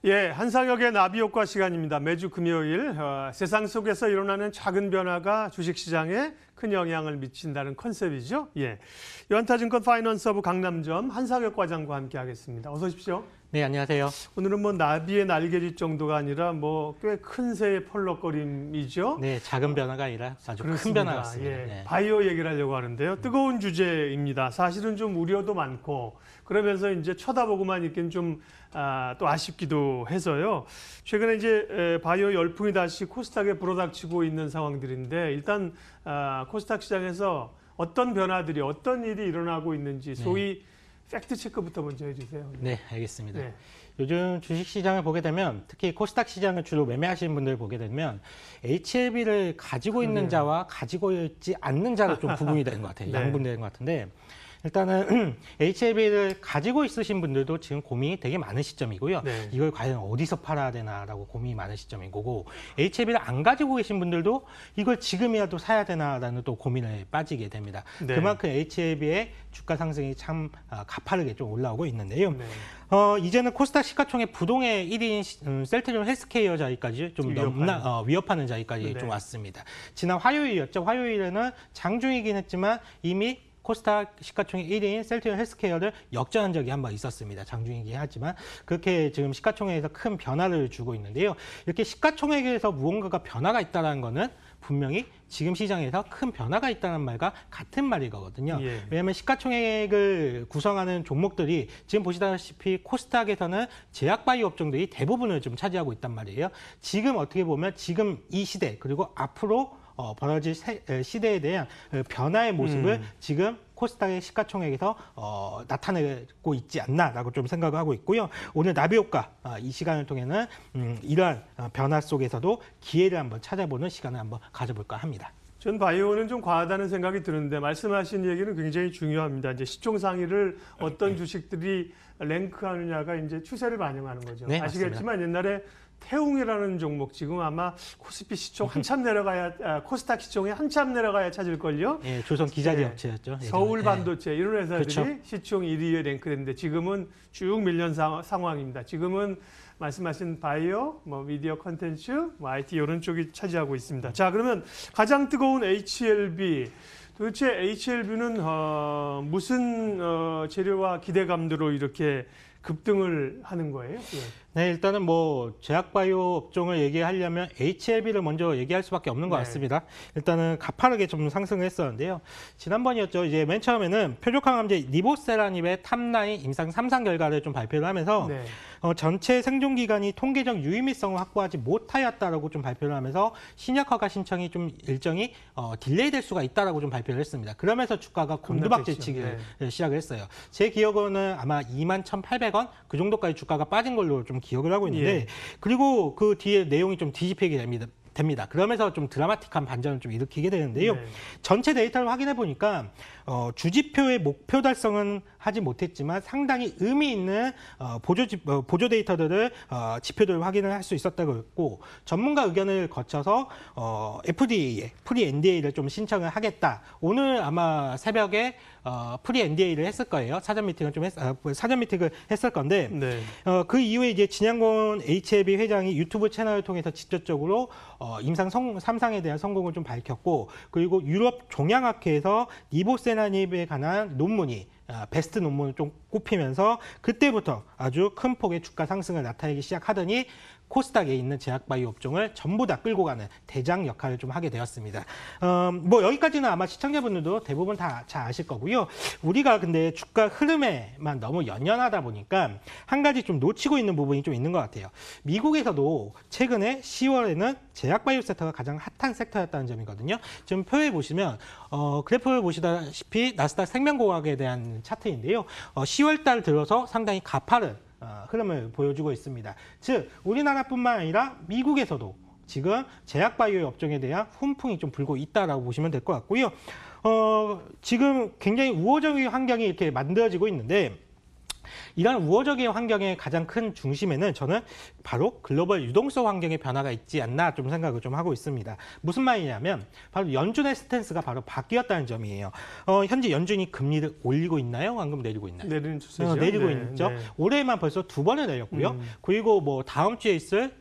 예, 한상혁의 나비효과 시간입니다. 매주 금요일 세상 속에서 일어나는 작은 변화가 주식시장에 큰 영향을 미친다는 컨셉이죠. 예, 연타증권 파이낸스허브 강남점 한상혁 과장과 함께하겠습니다. 어서 오십시오. 네, 안녕하세요. 오늘은 뭐 나비의 날개짓 정도가 아니라 뭐 꽤 큰 새의 펄럭거림이죠. 네, 작은 변화가 아니라 아주 그렇습니다. 큰 변화였습니다. 예, 네. 바이오 얘기를 하려고 하는데요. 뜨거운 주제입니다. 사실은 좀 우려도 많고 그러면서 이제 쳐다보고만 있긴 좀 또 아쉽기도 해서요. 최근에 이제 바이오 열풍이 다시 코스닥에 불어닥치고 있는 상황들인데 일단 코스닥 시장에서 어떤 변화들이 어떤 일이 일어나고 있는지 소위 팩트 체크부터 먼저 해주세요. 네, 알겠습니다. 네. 요즘 주식시장을 보게 되면 특히 코스닥 시장을 주로 매매하시는 분들 보게 되면 HLB를 가지고 있는 자와 가지고 있지 않는 자로 좀 구분이 되는 것 같아요. 네. 양분되는 것 같은데 일단은 HLB를 가지고 있으신 분들도 지금 고민이 되게 많은 시점이고요. 네. 이걸 과연 어디서 팔아야 되나라고 고민이 많은 시점인 거고 HLB를 안 가지고 계신 분들도 이걸 지금이라도 사야 되나라는 또 고민에 빠지게 됩니다. 네. 그만큼 HLB의 주가 상승이 참 가파르게 좀 올라오고 있는데요. 네. 이제는 코스닥 시가총액 부동의 1위인 셀트리온 헬스케어 자리까지 좀 위협하는 자리까지 네. 좀 왔습니다. 지난 화요일이었죠. 화요일에는 장중이긴 했지만 이미 코스닥 시가총액 1위인 셀트리온 헬스케어를 역전한 적이 한 번 있었습니다. 장중이긴 하지만 그렇게 지금 시가총액에서 큰 변화를 주고 있는데요. 이렇게 시가총액에서 무언가가 변화가 있다는 거는 분명히 지금 시장에서 큰 변화가 있다는 말과 같은 말이거든요. 예. 왜냐하면 시가총액을 구성하는 종목들이 지금 보시다시피 코스닥에서는 제약바이오 업종들이 대부분을 좀 차지하고 있단 말이에요. 지금 어떻게 보면 지금 이 시대 그리고 앞으로 벌어질 시대에 대한 변화의 모습을 지금 코스닥의 시가총액에서 나타내고 있지 않나라고 좀 생각을 하고 있고요. 오늘 나비효과 이 시간을 통해는 이러한 변화 속에서도 기회를 한번 찾아보는 시간을 한번 가져볼까 합니다. 전 바이오는 좀 과하다는 생각이 드는데 말씀하신 얘기는 굉장히 중요합니다. 이제 시총 상위를 어떤 주식들이 랭크하느냐가 이제 추세를 반영하는 거죠. 네, 아시겠지만 옛날에 태웅이라는 종목 지금 아마 코스피 시총 한참 내려가야 코스닥 시총이 한참 내려가야 찾을걸요. 예, 조선 기자재 업체였죠. 서울 반도체 이런 회사들이 그렇죠. 시총 1위에 랭크됐는데 지금은 쭉 밀린 상황입니다. 지금은 말씀하신 바이오, 미디어 컨텐츠, IT 이런 쪽이 차지하고 있습니다. 자, 그러면 가장 뜨거운 HLB. 도대체 HLB는 무슨 재료와 기대감으로 이렇게 급등을 하는 거예요? 예. 네, 일단은 제약바이오 업종을 얘기하려면 HLB를 먼저 얘기할 수밖에 없는 것 같습니다. 일단은 가파르게 좀 상승을 했었는데요. 지난번이었죠. 이제 맨 처음에는 표적항암제 리보세라닙의 탑라인 임상 3상 결과를 좀 발표를 하면서 네. 전체 생존 기간이 통계적 유의미성을 확보하지 못하였다라고 좀 발표를 하면서 신약 허가 신청이 좀 일정이 딜레이될 수가 있다라고 좀 발표를 했습니다. 그러면서 주가가 곤두박질치기를 시작을 했어요. 제 기억으로는 아마 21,800원 그 정도까지 주가가 빠진 걸로 좀 기억을 하고 있는데 예. 그리고 그 뒤에 내용이 좀 뒤집히게 됩니다. 그러면서 좀 드라마틱한 반전을 좀 일으키게 되는데요. 네. 전체 데이터를 확인해 보니까 주지표의 목표 달성은 하지 못했지만 상당히 의미 있는 보조 데이터들을 지표들을 확인을 할 수 있었다고 했고 전문가 의견을 거쳐서 FDA에 프리 NDA를 좀 신청을 하겠다. 오늘 아마 새벽에 프리 NDA를 했을 거예요. 사전 미팅을 했을 건데 네. 그 이후에 이제 진양권 HLB 회장이 유튜브 채널을 통해서 직접적으로 임상 3상에 대한 성공을 좀 밝혔고 그리고 유럽 종양학회에서 리보세라닙에 관한 논문이 베스트 논문을 좀 꼽히면서 그때부터 아주 큰 폭의 주가 상승을 나타내기 시작하더니 코스닥에 있는 제약바이오 업종을 전부 다 끌고 가는 대장 역할을 좀 하게 되었습니다. 여기까지는 아마 시청자분들도 대부분 다 잘 아실 거고요. 우리가 근데 주가 흐름에만 너무 연연하다 보니까 한 가지 좀 놓치고 있는 부분이 좀 있는 것 같아요. 미국에서도 최근에 10월에는 제약바이오 섹터가 가장 핫한 섹터였다는 점이거든요. 지금 표에 보시면 그래프를 보시다시피 나스닥 생명공학에 대한 차트인데요. 10월 달 들어서 상당히 가파른 흐름을 보여주고 있습니다. 즉 우리나라뿐만 아니라 미국에서도 지금 제약바이오 업종에 대한 훈풍이 좀 불고 있다라고 보시면 될 것 같고요. 지금 굉장히 우호적인 환경이 이렇게 만들어지고 있는데 이런 우호적인 환경의 가장 큰 중심에는 저는 바로 글로벌 유동성 환경의 변화가 있지 않나 좀 생각을 좀 하고 있습니다. 무슨 말이냐면 바로 연준의 스탠스가 바로 바뀌었다는 점이에요. 현재 연준이 금리를 올리고 있나요? 방금 내리고 있나요? 내리는 추세죠. 내리고 네, 있죠. 네. 올해만 벌써 2번을 내렸고요. 그리고 뭐 다음 주에 있을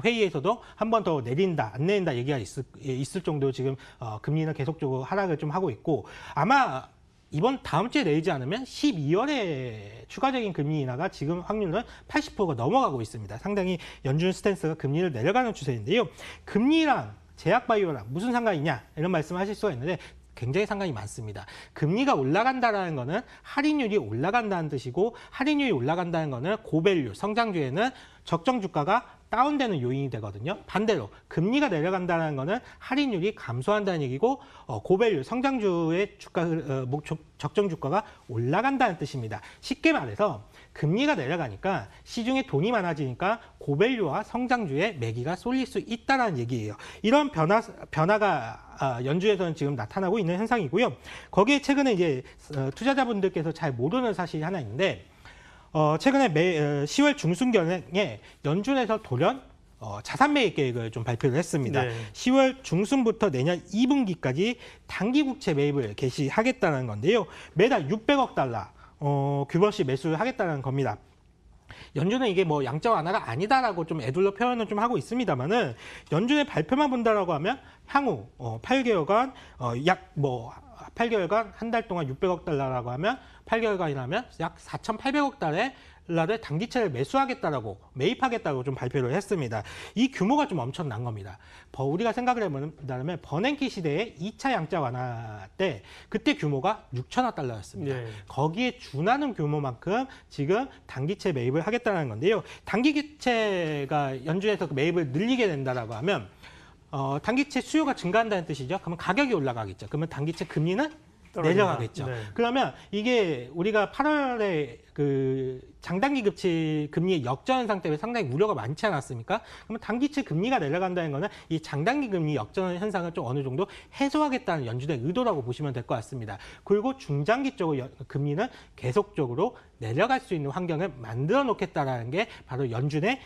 회의에서도 한 번 더 내린다, 안 내린다 얘기가 있을 정도로 지금 금리는 계속적으로 하락을 좀 하고 있고 아마 이번 다음 주에 내리지 않으면 12월에 추가적인 금리 인하가 지금 확률은 80%가 넘어가고 있습니다. 상당히 연준 스탠스가 금리를 내려가는 추세인데요. 금리랑 제약 바이오랑 무슨 상관이냐 이런 말씀을 하실 수가 있는데 굉장히 상관이 많습니다. 금리가 올라간다는 거는 할인율이 올라간다는 뜻이고 할인율이 올라간다는 거는 고밸류, 성장주에는 적정 주가가 다운되는 요인이 되거든요. 반대로 금리가 내려간다는 거는 할인율이 감소한다는 얘기고 고밸류, 성장주의 적정 주가가 올라간다는 뜻입니다. 쉽게 말해서 금리가 내려가니까 시중에 돈이 많아지니까 고밸류와 성장주의 매기가 쏠릴 수 있다는 얘기예요. 이런 변화가 연준에서는 지금 나타나고 있는 현상이고요. 거기에 최근에 이제 투자자분들께서 잘 모르는 사실이 하나 있는데 최근에 10월 중순경에 연준에서 돌연 자산 매입 계획을 좀 발표를 했습니다. 네. 10월 중순부터 내년 2분기까지 단기 국채 매입을 개시하겠다는 건데요. 매달 600억 달러 규모씩 매수를 하겠다는 겁니다. 연준은 이게 뭐 양적 완화가 아니다라고 좀 애둘러 표현을 좀 하고 있습니다만은 연준의 발표만 본다라고 하면 향후 8개월간 약 8개월간 한 달 동안 600억 달러라고 하면 8개월간이라면 약 4,800억 달러를 단기채를 매입하겠다고 좀 발표를 했습니다. 이 규모가 좀 엄청난 겁니다. 우리가 생각을 해보면 버냉키 시대의 2차 양자 완화 때 그때 규모가 6천억 달러였습니다. 네. 거기에 준하는 규모만큼 지금 단기채 매입을 하겠다는 건데요. 단기채가 연준에서 매입을 늘리게 된다라고 하면 단기채 수요가 증가한다는 뜻이죠. 그러면 가격이 올라가겠죠. 그러면 단기채 금리는 내려가겠죠. 네. 그러면 이게 우리가 8월에 그 장단기 금리의 역전 현상 때문에 상당히 우려가 많지 않았습니까? 그러면 단기채 금리가 내려간다는 거는 이 장단기 금리 역전 현상을 좀 어느 정도 해소하겠다는 연준의 의도라고 보시면 될 것 같습니다. 그리고 중장기 쪽으로 금리는 계속적으로 내려갈 수 있는 환경을 만들어 놓겠다라는 게 바로 연준의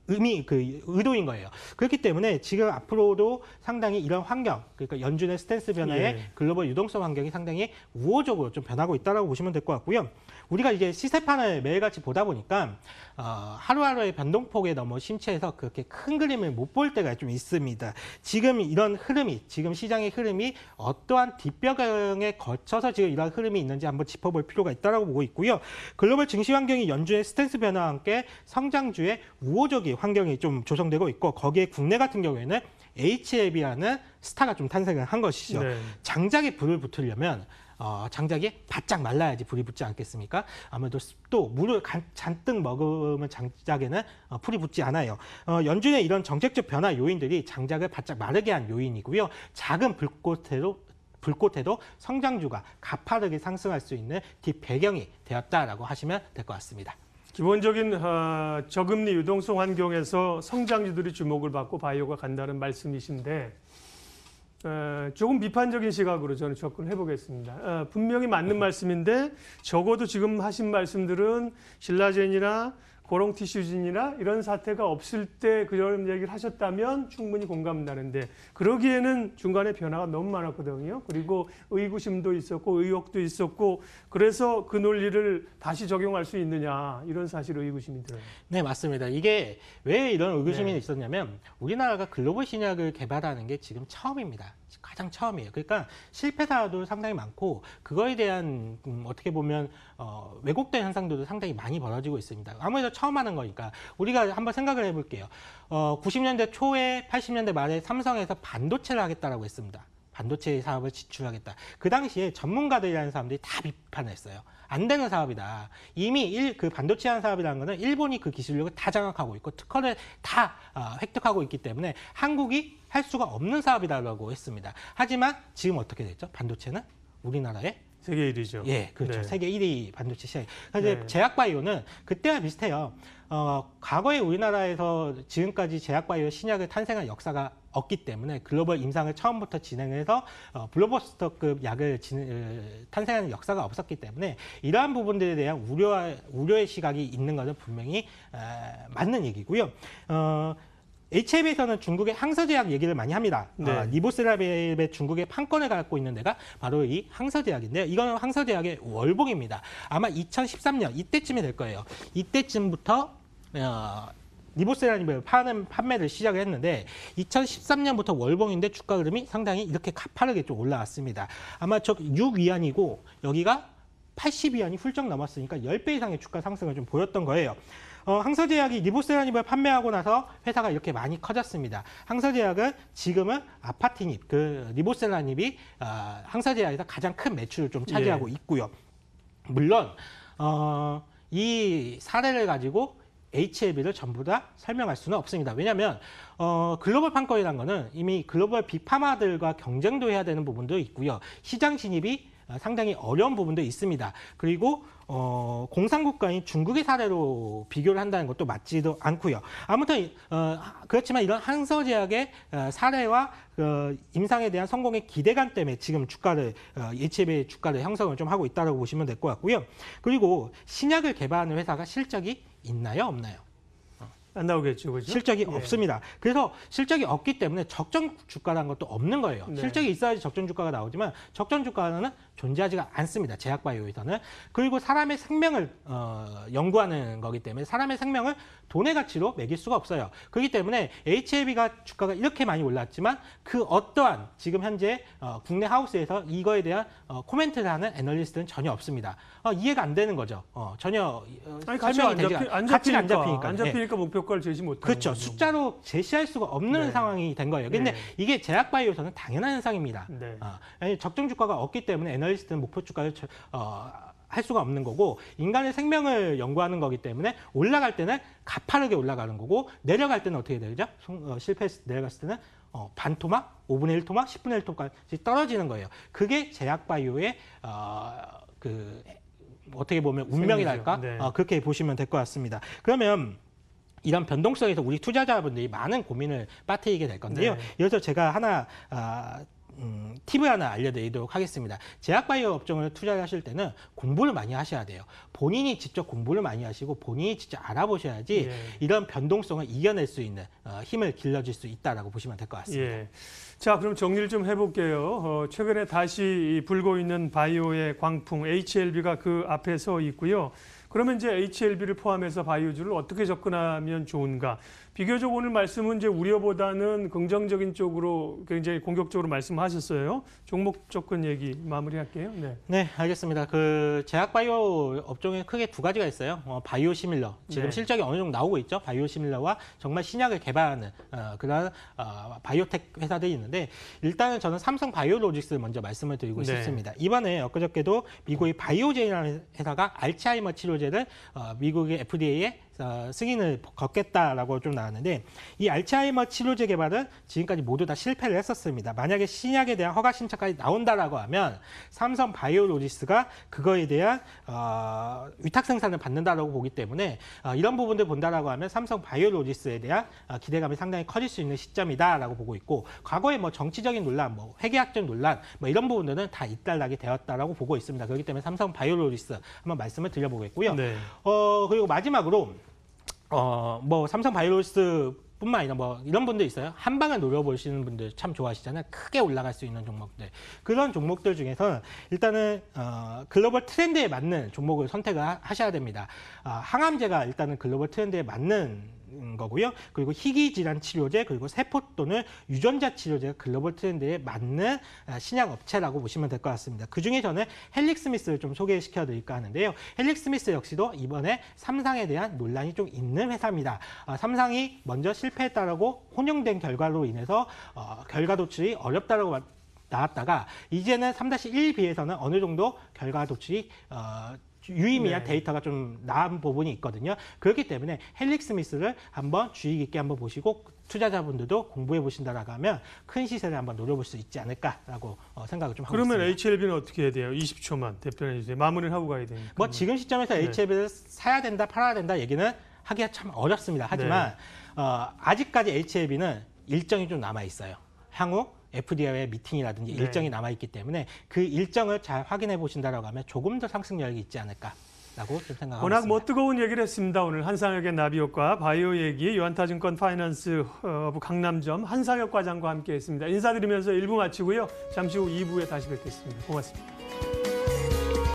의도인 거예요. 그렇기 때문에 지금 앞으로도 상당히 이런 환경, 그러니까 연준의 스탠스 변화에 예. 글로벌 유동성 환경이 상당히 우호적으로 좀 변하고 있다고 보시면 될 것 같고요. 우리가 이제 시세판을 매일같이 보다 보니까 하루하루의 변동폭에 너무 심취해서 그렇게 큰 그림을 못 볼 때가 좀 있습니다. 지금 이런 흐름이, 지금 시장의 흐름이 어떠한 뒷배경에 거쳐서 지금 이런 흐름이 있는지 한번 짚어볼 필요가 있다고 보고 있고요. 글로벌 증시 환경이 연준의 스탠스 변화와 함께 성장주의 우호적인 환경이 좀 조성되고 있고 거기에 국내 같은 경우에는 HLB라는 스타가 좀 탄생을 한 것이죠. 네. 장작에 불을 붙으려면 장작이 바짝 말라야지 불이 붙지 않겠습니까? 아무래도 습도, 물을 잔뜩 먹으면 장작에는 불이 붙지 않아요. 연준의 이런 정책적 변화 요인들이 장작을 바짝 마르게 한 요인이고요. 작은 불꽃에도 성장주가 가파르게 상승할 수 있는 뒷배경이 되었다라고 하시면 될 것 같습니다. 기본적인 저금리 유동성 환경에서 성장주들이 주목을 받고 바이오가 간다는 말씀이신데 조금 비판적인 시각으로 저는 접근해 보겠습니다. 분명히 맞는 말씀인데 적어도 지금 하신 말씀들은 신라젠이나 고롱티슈진이나 이런 사태가 없을 때 그런 얘기를 하셨다면 충분히 공감나는데 그러기에는 중간에 변화가 너무 많았거든요. 그리고 의구심도 있었고 의혹도 있었고 그래서 그 논리를 다시 적용할 수 있느냐 이런 사실 의구심이 들어요. 네, 맞습니다. 이게 왜 이런 의구심이 네. 있었냐면 우리나라가 글로벌 신약을 개발하는 게 지금 처음입니다. 가장 처음이에요. 그러니까 실패 사례도 상당히 많고 그거에 대한 어떻게 보면 왜곡된 현상들도 상당히 많이 벌어지고 있습니다. 아무래도 처음 하는 거니까 우리가 한번 생각을 해볼게요. 90년대 초에 80년대 말에 삼성에서 반도체를 하겠다라고 했습니다. 반도체 사업을 지출하겠다. 그 당시에 전문가들이라는 사람들이 다 비판을 했어요. 안 되는 사업이다. 이미 그 반도체 하는 사업이라는 거는 일본이 그 기술력을 다 장악하고 있고 특허를 다 획득하고 있기 때문에 한국이 할 수가 없는 사업이다라고 했습니다. 하지만 지금 어떻게 됐죠? 반도체는 우리나라의 세계 1위죠. 예, 그렇죠. 네. 세계 1위 반도체 시장. 그런데 네. 제약바이오는 그때와 비슷해요. 과거에 우리나라에서 지금까지 제약바이오 신약을 탄생한 역사가 없기 때문에 글로벌 임상을 처음부터 진행해서 블록버스터급 약을 탄생하는 역사가 없었기 때문에 이러한 부분들에 대한 우려의 시각이 있는 것은 분명히 맞는 얘기고요. HLB에서는 중국의 항서제약 얘기를 많이 합니다. 네. 니보세라비의 중국의 판권을 갖고 있는 데가 바로 이 항서제약인데요. 이거는 항서제약의 월봉입니다. 아마 2013년 이때쯤이 될 거예요. 이때쯤부터 니보세라닙을 판매를 시작을 했는데 2013년부터 월봉인데 주가 흐름이 상당히 이렇게 가파르게 좀 올라왔습니다. 아마 저 6위안이고 여기가 80위안이 훌쩍 넘었으니까 10배 이상의 주가 상승을 좀 보였던 거예요. 항서제약이 니보세라닙을 판매하고 나서 회사가 이렇게 많이 커졌습니다. 항서제약은 지금은 아파티닙, 그 니보세라닙이 항서제약에서 가장 큰 매출을 좀 차지하고 있고요. 물론 이 사례를 가지고 HLB를 전부 다 설명할 수는 없습니다. 왜냐하면 글로벌 판권이라는 거는 이미 글로벌 빅파마들과 경쟁도 해야 되는 부분도 있고요. 시장 진입이 상당히 어려운 부분도 있습니다. 그리고 공산국가인 중국의 사례로 비교를 한다는 것도 맞지도 않고요. 아무튼 그렇지만 이런 항서제약의 사례와 임상에 대한 성공의 기대감 때문에 지금 HLB의 주가를 형성을 좀 하고 있다고 보시면 될 것 같고요. 그리고 신약을 개발하는 회사가 실적이 있나요, 없나요? 안 나오겠죠, 그죠? 실적이 없습니다. 그래서 실적이 없기 때문에 적정 주가라는 것도 없는 거예요. 네. 실적이 있어야지 적정 주가가 나오지만 적정 주가는 존재하지가 않습니다. 제약바이오에서는. 그리고 사람의 생명을 연구하는 거기 때문에 사람의 생명을 돈의 가치로 매길 수가 없어요. 그렇기 때문에 HLB가 주가가 이렇게 많이 올랐지만 그 어떠한 지금 현재 국내 하우스에서 이거에 대한 코멘트를 하는 애널리스트는 전혀 없습니다. 이해가 안 되는 거죠. 전혀 아니, 가치가 가치가 안 잡히니까. 안 잡히니까 목표가를 제시 못하는 그렇죠. 거죠. 숫자로 제시할 수가 없는 네. 상황이 된 거예요. 근데 네. 이게 제약바이오에서는 당연한 현상입니다. 네. 적정 주가가 없기 때문에 애널리스트는 목표 주가를 할 수가 없는 거고 인간의 생명을 연구하는 거기 때문에 올라갈 때는 가파르게 올라가는 거고 내려갈 때는 어떻게 되죠? 실패해서 내려갔을 때는 반토막, 5분의 1 토막, 10분의 1 토막까지 떨어지는 거예요. 그게 제약바이오의 어떻게 보면 운명이랄까? 네. 그렇게 보시면 될 것 같습니다. 그러면 이런 변동성에서 우리 투자자분들이 많은 고민을 빠뜨리게 될 건데요. 네. 여기서 제가 하나 팁을 하나 알려드리도록 하겠습니다. 제약바이오 업종을 투자하실 때는 공부를 많이 하셔야 돼요. 본인이 직접 공부를 많이 하시고 본인이 직접 알아보셔야지 예. 이런 변동성을 이겨낼 수 있는 힘을 길러줄 수 있다라고 보시면 될 것 같습니다. 예. 자, 그럼 정리를 좀 해볼게요. 최근에 다시 불고 있는 바이오의 광풍 HLB가 그 앞에 서 있고요. 그러면 이제 HLB를 포함해서 바이오주를 어떻게 접근하면 좋은가? 비교적 오늘 말씀은 이제 우려보다는 긍정적인 쪽으로 굉장히 공격적으로 말씀하셨어요. 종목 접근 얘기 마무리할게요. 네. 네, 알겠습니다. 그 제약바이오 업종에 크게 두 가지가 있어요. 바이오시밀러, 지금 네. 실적이 어느 정도 나오고 있죠. 바이오시밀러와 정말 신약을 개발하는 그런 바이오텍 회사들이 있는데 일단은 저는 삼성 바이오로직스 먼저 말씀을 드리고 네. 싶습니다. 이번에 엊그저께도 미국의 바이오젠이라는 회사가 알츠하이머 치료제를 미국의 FDA에 승인을 걷겠다라고 좀 나왔는데 이 알츠하이머 치료제 개발은 지금까지 모두 다 실패를 했었습니다. 만약에 신약에 대한 허가 신청까지 나온다라고 하면 삼성 바이오로직스가 그거에 대한 위탁 생산을 받는다라고 보기 때문에 이런 부분들 본다라고 하면 삼성 바이오로직스에 대한 기대감이 상당히 커질 수 있는 시점이다라고 보고 있고 과거에 뭐 정치적인 논란, 뭐 회계학적 논란 뭐 이런 부분들은 다 잇따르게 되었다라고 보고 있습니다. 그렇기 때문에 삼성 바이오로직스 한번 말씀을 드려보겠고요. 네. 그리고 마지막으로 뭐 삼성 바이오로직스 뿐만 아니라 뭐 이런 분들 있어요. 한 방을 노려보시는 분들 참 좋아하시잖아요. 크게 올라갈 수 있는 종목들. 그런 종목들 중에서 일단은 글로벌 트렌드에 맞는 종목을 선택을 하셔야 됩니다. 항암제가 일단은 글로벌 트렌드에 맞는 거고요. 그리고 희귀 질환 치료제 그리고 세포 또는 유전자 치료제가 글로벌 트렌드에 맞는 신약 업체라고 보시면 될 것 같습니다. 그중에 저는 헬릭스미스를 좀 소개시켜 드릴까 하는데요. 헬릭스미스 역시도 이번에 삼상에 대한 논란이 좀 있는 회사입니다. 삼상이 먼저 실패했다라고 혼용된 결과로 인해서 결과 도출이 어렵다라고 나왔다가 이제는 3-1B에서는 어느 정도 결과 도출이 유의미한 네. 데이터가 좀 나은 부분이 있거든요. 그렇기 때문에 헬릭스미스를 한번 주의 깊게 한번 보시고 투자자분들도 공부해 보신다라고 하면 큰 시세를 한번 노려볼 수 있지 않을까라고 생각을 좀 하고 그러면 있습니다. HLB는 어떻게 해야 돼요? 20초만 대표해 주세요. 마무리를 하고 가야 되니까. 뭐 지금 시점에서 네. HLB를 사야 된다, 팔아야 된다 얘기는 하기가 참 어렵습니다. 하지만 아직까지 HLB는 일정이 좀 남아 있어요. 향후 FDA와의 미팅이라든지 네. 일정이 남아 있기 때문에 그 일정을 잘 확인해 보신다라고 하면 조금 더 상승력이 있지 않을까라고 좀 생각하고 워낙 있습니다. 뭐 뜨거운 얘기를 했습니다. 오늘 한상혁의 나비효과 바이오 얘기 요한타증권 파이낸스 부 강남점 한상혁 과장과 함께했습니다. 인사드리면서 1부 마치고요. 잠시 후 2부에 다시 뵙겠습니다. 고맙습니다.